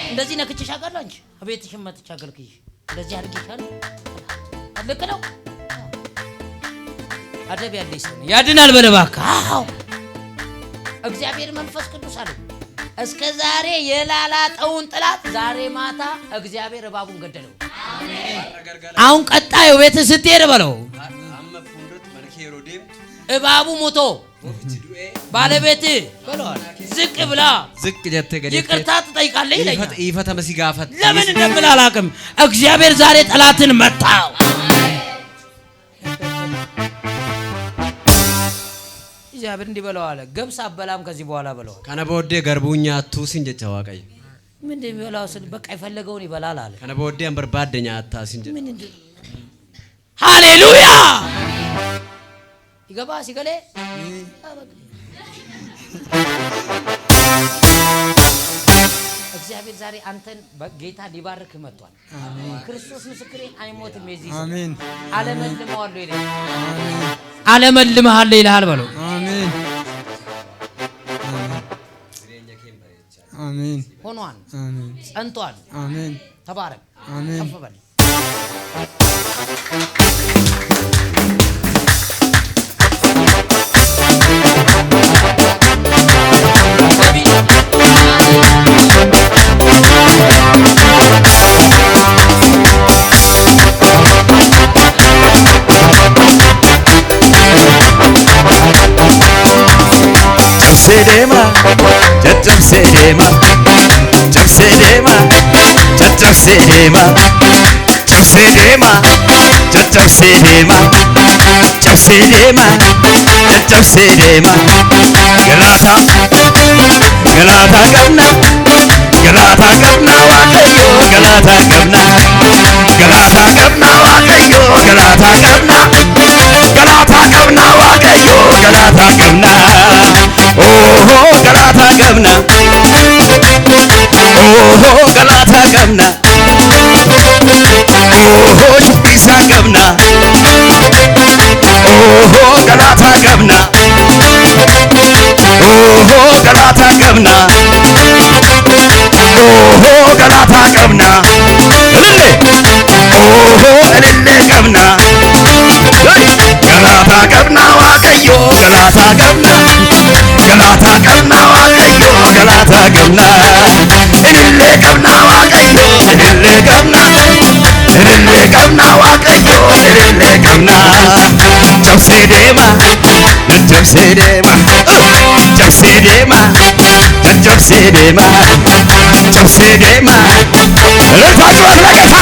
እንደዚህ ነክችሽ አጋር አንቺ አቤትሽ መጥቻ አገልክሽ እንደዚህ አድርጊሻል። ልክ ነው። አደብ ያለሽ ሰው ያድናል በለባካ። አዎ እግዚአብሔር መንፈስ ቅዱስ አለ እስከ ዛሬ የላላጠውን ጥላት ዛሬ ማታ እግዚአብሔር እባቡን ገደለው። አሜን። አሁን ቀጣዩ ቤት ስትሄድ በለው እባቡ ሞቶ ባለቤት በለዋል ዝቅ ብላ ዝቅ ጀተ ገደ ይቅርታ ትጠይቃለህ ይለኛል። ይፈታ መስጋፈት ለምን እንደምን አላውቅም። እግዚአብሔር ዛሬ ጠላትን መታው። እግዚአብሔር እንዲህ በለው አለ ገብስ አበላም ከዚህ በኋላ በለው ከነ በወዴ ገርቡኛ አቱሲን ጀቻ ዋቀይ ምን እንደሚበላው ስል በቃ የፈለገውን ይበላል አለ። ከነ በወዴ አንበር ባደኛ አታሲን ጀ ምን እንደ ሃሌሉያ ይገባ ሲገሌ እግዚአብሔር ዛሬ አንተን በጌታ ሊባርክ መጥቷል። አሜን። ክርስቶስ ምስክሬ አይሞትም። የዚህ አሜን አለመልመዋለሁ ይላል። አሜን አለመልመሃለሁ ይላል በለው። አሜን አሜን ሆኗል። አሜን ጸንቷል። አሜን ተባረክ። አሜን ከፍ በል። Sedema, chacham sedema, cham sedema, chacham sedema, cham sedema, chacham sedema, cham sedema, chacham sedema. Galata, galata gabna, galata gabna wakayo, galata gabna, galata gabna wakayo, galata gabna, galata gabna wakayo, galata gabna. Oh galata gabna, oh galata gabna, oh shubisa gabna, oh galata gabna, oh galata gabna, oh galata gabna, elille, oh elille gabna, galata gabna wakayo, galata gabna. galata gabna wakayo galata gabna elille gabna wakayo elille gabna wakayo elille gabna jamse dema jamse dema jamse dema jamse dema jamse dema ለታችሁ አለቀታ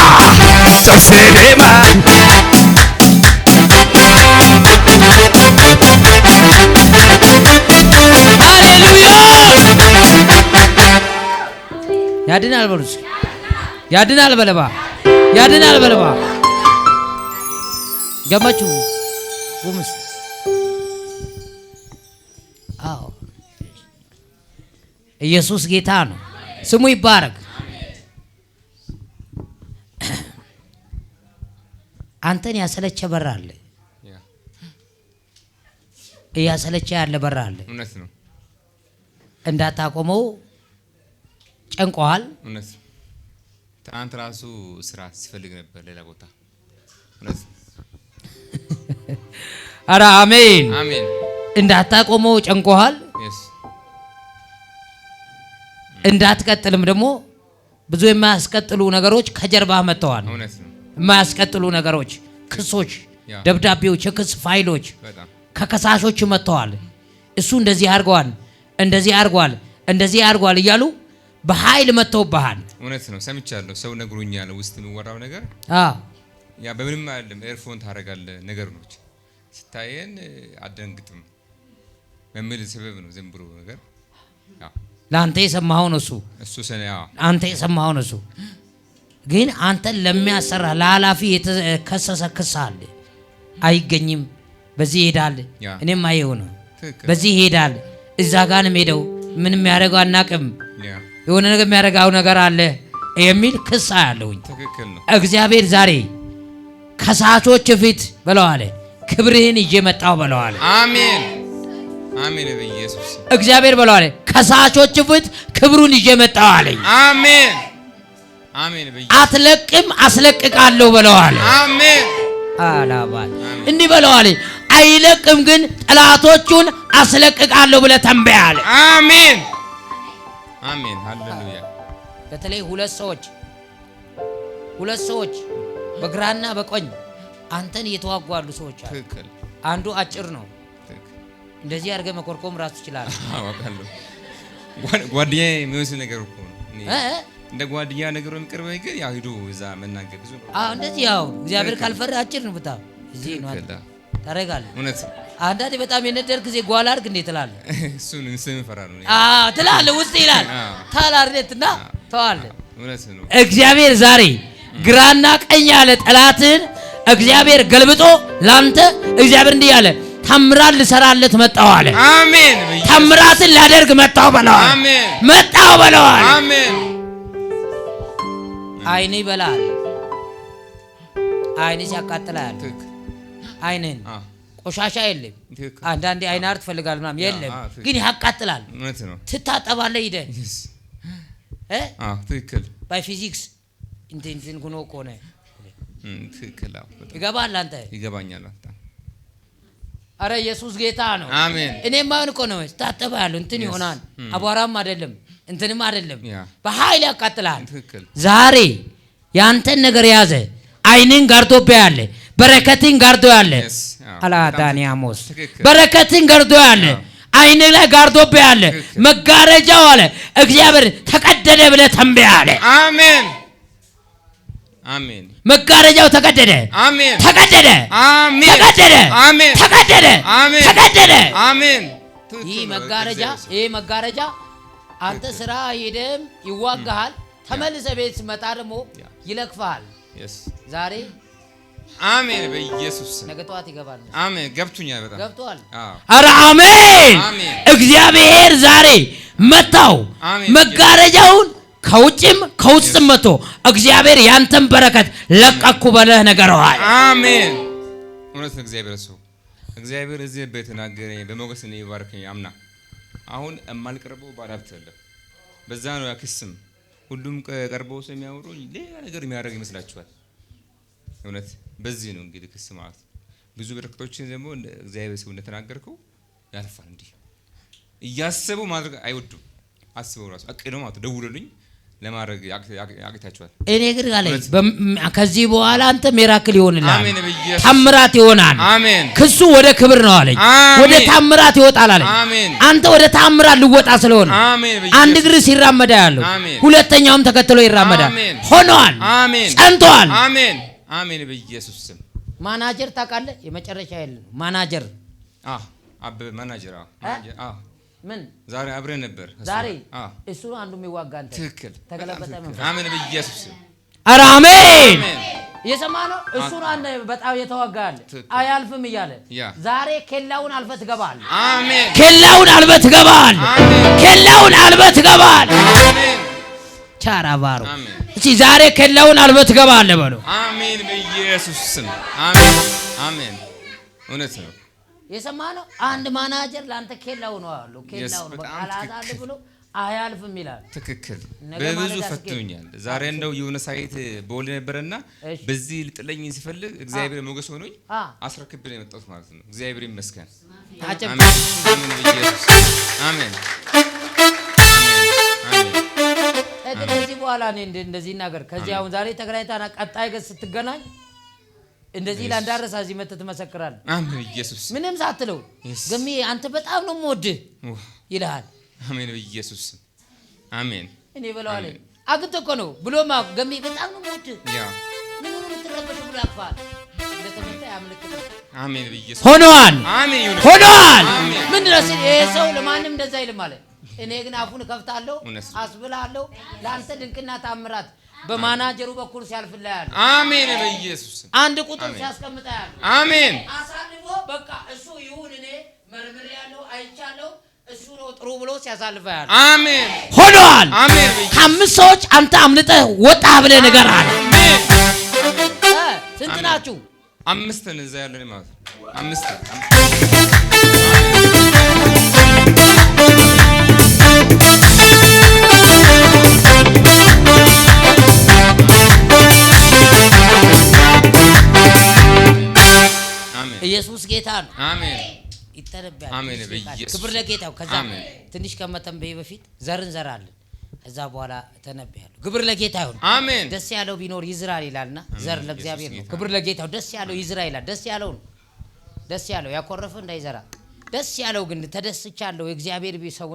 jamse dema ሃሌሉያ ያድናል በሉ እስኪ። ያድናል በለባ ያድናል በለባ ገመቹ ጉምስ አዎ ኢየሱስ ጌታ ነው። ስሙ ይባረክ። አንተን ያሰለቸ በር አለ። እያሰለቸ ያለ በር አለ። እውነት ነው። እንዳታቆመው ጨንቆሃል። እውነት ነው። ትናንት ራሱ ስራ ሲፈልግ ነበር ሌላ ቦታ። እውነት ኧረ አሜን አሜን። እንዳታቆመው ጨንቆሃል። እንዳትቀጥልም ደግሞ ብዙ የማያስቀጥሉ ነገሮች ከጀርባህ መጥተዋል። እውነት ነው። የማያስቀጥሉ ነገሮች፣ ክሶች፣ ደብዳቤዎች፣ የክስ ፋይሎች ከከሳሾች መጥተዋል። እሱ እንደዚህ አድርጓል፣ እንደዚህ አድርጓል፣ እንደዚህ አድርጓል እያሉ በኃይል መጥተውብሃል። እውነት ነው። ሰምቻለሁ። ሰው ነግሮኛል። ውስጥ የሚወራው ነገር ያ በምንም አይደለም። ኤርፎን ታደርጋለህ ነገሮች ስታየን አደንግጥም በሚል ሰበብ ነው። ዝም ብሎ ነገር ለአንተ የሰማኸው ነው እሱ አንተ የሰማኸው ነው እሱ። ግን አንተን ለሚያሰራ ለኃላፊ የተከሰሰ ክስ አለ። አይገኝም፣ በዚህ ይሄዳል። እኔም አየው ነው በዚህ ይሄዳል። እዛ ጋር ነው ሄደው ምንም ያደርገው አናቅም፣ የሆነ ነገር የሚያደርገው ነገር አለ የሚል ክስ አያለሁኝ። ትክክል ነው። እግዚአብሔር ዛሬ ከሳሾች ፊት በለዋለ ክብርህን ይዤ መጣሁ በለዋለ። አሜን አሜን። በኢየሱስ እግዚአብሔር በለዋለ ከሳሾች ፊት ክብሩን ይዤ መጣሁ አለኝ። አሜን አሜን። በኢየሱስ አትለቅም፣ አስለቅቃለሁ በለዋለ። አሜን አላባል እንዲህ በለዋለ። አይለቅም ግን ጠላቶቹን አስለቅቃለሁ ብለህ ተንበያለ። አሜን አሜን። ሃሌሉያ። በተለይ ሁለት ሰዎች በግራና በቀኝ አንተን እየተዋጉ ያሉ ሰዎች አሉ። ትክክል። አንዱ አጭር ነው። እንደዚህ አድርገህ መኮርኮም ራስ ትችላለህ። አውቃለሁ። ጓደኛ የሚመስል ነገር እኮ ነው። እንደ ጓደኛ ነገር የሚቀርበኝ ግን ያው ሂዱ እዛ መናገር ብዙ ነው። እንደዚህ ያው እግዚአብሔር ካልፈራ አጭር ነው። በጣም እዚህ ነው ታረጋለህ። እውነት አንዳንዴ በጣም የነደር ጊዜ ጓላ አድርግ እንዴ ትላለህ። እሱን ስለምፈራ ነው። ትላለህ ውስጥ ይላል ታላርነትና ተዋለህ። እውነት ነው። እግዚአብሔር ዛሬ ግራና ቀኝ ያለ ጠላትን እግዚአብሔር ገልብጦ ላንተ እግዚአብሔር እንዲህ ያለ ታምራት ልሰራለት መጣሁ አለ። አሜን። ታምራትን ላደርግ መጣሁ በለዋል። አሜን። መጣሁ በለዋል። አሜን። አይኔ ይበላል። አይኔ ሲያቃጥላል። አይኔን ቆሻሻ የለም። አንዳንዴ አይናር ትፈልጋል ምናምን የለም፣ ግን ያቃጥላል። እውነት ነው። ትታጠባለህ ሂደህ ትክክል። ባይ ፊዚክስ እንትን ሆኖ ከሆነ ትክክል። ይገባል። አንተ ይገባኛል። አረ ኢየሱስ ጌታ ነው። አሜን። እኔም ማን እኮ ነው ታጠባ ያለው እንትን ይሆናል። አቧራም አይደለም እንትንም አይደለም፣ በኃይል ያቃጥላል። ዛሬ ያንተን ነገር ያዘ። አይንን ጋርዶብህ ያለ በረከትን ጋርዶ ያለ አላዳኒያሞስ በረከትን ጋርዶ ያለ አይን ላይ ጋርዶብህ ያለ መጋረጃው አለ እግዚአብሔር ተቀደደ ብለህ ተንበያ አለ። አሜን አሜን። መጋረጃው ተቀደደ። አሜን። ተቀደደ። አሜን። ተቀደደ። አሜን። ተቀደደ። አሜን። ተቀደደ። አሜን። ይህ መጋረጃ አንተ ስራ ሄደም ይዋጋሃል። ተመልሰ ቤት ስመጣ ደግሞ ይለክፋል። ዛሬ አሜን። በኢየሱስ ነገ ጠዋት ይገባል። አሜን። ገብቶኛል። በጣም ገብቷል። ኧረ አሜን። እግዚአብሔር ዛሬ መታው መጋረጃውን ከውጭም ከውስጥም መጥቶ እግዚአብሔር ያንተን በረከት ለቀኩ በለህ ነገረዋል። አሜን። እውነት ነው። እግዚአብሔር እዚህ ቤት ተናገረኝ፣ በሞገስ ነው ይባርከኝ። አምና አሁን የማልቀርበው ባላብት አይደለም። በዛ ነው ያክስም ሁሉም ቀርበው የሚያወሩ ሌላ ነገር የሚያደርግ ይመስላችኋል። እውነት በዚህ ነው እንግዲህ ክስ ማለት ብዙ በረከቶችን ደግሞ እግዚአብሔር ሰው እንደተናገርከው ያልፋል። እንዲህ እያሰቡ ማድረግ አይወዱም። አስበው ራሱ አቅደው ማለት ደውሉልኝ ለማድረግ ያቅታቸዋል። እኔ ግን አለኝ ከዚህ በኋላ አንተ ሚራክል ይሆንልሃል። አሜን። ታምራት ይሆናል። አሜን። ክሱ ወደ ክብር ነው አለኝ። ወደ ታምራት ይወጣል አለኝ። አንተ ወደ ታምራት ልወጣ ስለሆነ አንድ እግር ሲራመዳ ያለው ሁለተኛውም ተከትሎ ይራመዳል። ሆኗል። ጸንቷል። አሜን አሜን። በኢየሱስ ስም ማናጀር ታውቃለህ? የመጨረሻ ያለ ማናጀር አበበ ማናጀር ምን ዛሬ አብረን ነበር። ዛሬ እሱ አንዱ የሚዋጋ አንተ ትክክል ተገለበጠ መንፈስ። አሜን በኢየሱስ ኧረ አሜን። እየሰማ ነው። እሱን አንተ በጣም የተዋጋል አያልፍም እያለ ዛሬ ኬላውን አልፈህ ትገባለህ። አሜን። ኬላውን አልፈህ ትገባለህ። ኬላውን አልፈህ ትገባለህ። አሜን። ቻራባሩ እሺ፣ ዛሬ ኬላውን አልፈህ ትገባለህ በሉ። አሜን በኢየሱስ ስም አሜን አሜን። እውነት ነው። የሰማ ነው። አንድ ማናጀር ለአንተ ኬላው ነው አሉ። ኬላው ነው አላዛል ብሎ አያልፍም ይላል። ትክክል። በብዙ ፈትኑኛል። ዛሬ እንደው የሆነ ሳይት ቦሌ ነበርና በዚህ ልጥለኝ ሲፈልግ እግዚአብሔር ሞገስ ሆኖኝ አስረክብ ነው የመጣሁት ማለት ነው። እግዚአብሔር ይመስገን። አሜን አሜን በኢየሱስ አሜን አሜን። ከዚህ በኋላ እኔ እንደዚህ ነገር ከዚህ አሁን ዛሬ ተገናኝተና ቀጣይ ገጽ ስትገናኝ እንደዚህ ላንዳረሳ እዚህ መተህ ትመሰክራለህ። አሜን ኢየሱስ ምንም ሳትለው ገሚ አንተ በጣም ነው የምወድህ ይልሃል። አሜን በኢየሱስ አሜን። እኔ በለዋለ አግቶ እኮ ነው ብሎማ ገሚ በጣም ነው የምወድህ ምን ነው የምትረበሸው ብሎ ያቅፋል። እንደተመታ ያምልክ። አሜን በኢየሱስ ሆኗል። አሜን ሆኗል። ምን ነው ይሄ ሰው ለማንም እንደዛ አይልም ማለት እኔ ግን አፉን ከፍታለሁ አስብላለሁ ለአንተ ድንቅና ታምራት በማናጀሩ በኩል ሲያልፍልሃል። አሜን በኢየሱስ አንድ ቁጥር ሲያስቀምጣል። አሜን አሳልፎ በቃ እሱ ይሁን እኔ መርምር ያለው አይቻለው እሱ ነው ጥሩ ብሎ ሲያሳልፈሃል። አሜን ሆኗል። አሜን። አምስት ሰዎች አንተ አምልጠህ ወጣህ ብለህ ነገር አለ። ስንት ናችሁ? አምስት ነን እዛ ያለን ማለት ነው። አምስት ኢየሱስ ጌታ ነው። አሜን ይተረባል። አሜን በኢየሱስ ክብር ለጌታው። ከዛ ትንሽ ከመተንበይ በፊት ዘርን ዘራለን። ከዛ በኋላ ተነብያለሁ። ክብር ለጌታ ይሁን። አሜን። ደስ ያለው ቢኖር ይዝራል ይላልና ዘር ለእግዚአብሔር ነው። ክብር ለጌታው። ደስ ያለው ይዝራ ይላል። ደስ ያለው ነው። ደስ ያለው ያኮረፈ እንዳይዘራ ደስ ያለው ግን ተደስቻለሁ። የእግዚአብሔር ቢሰው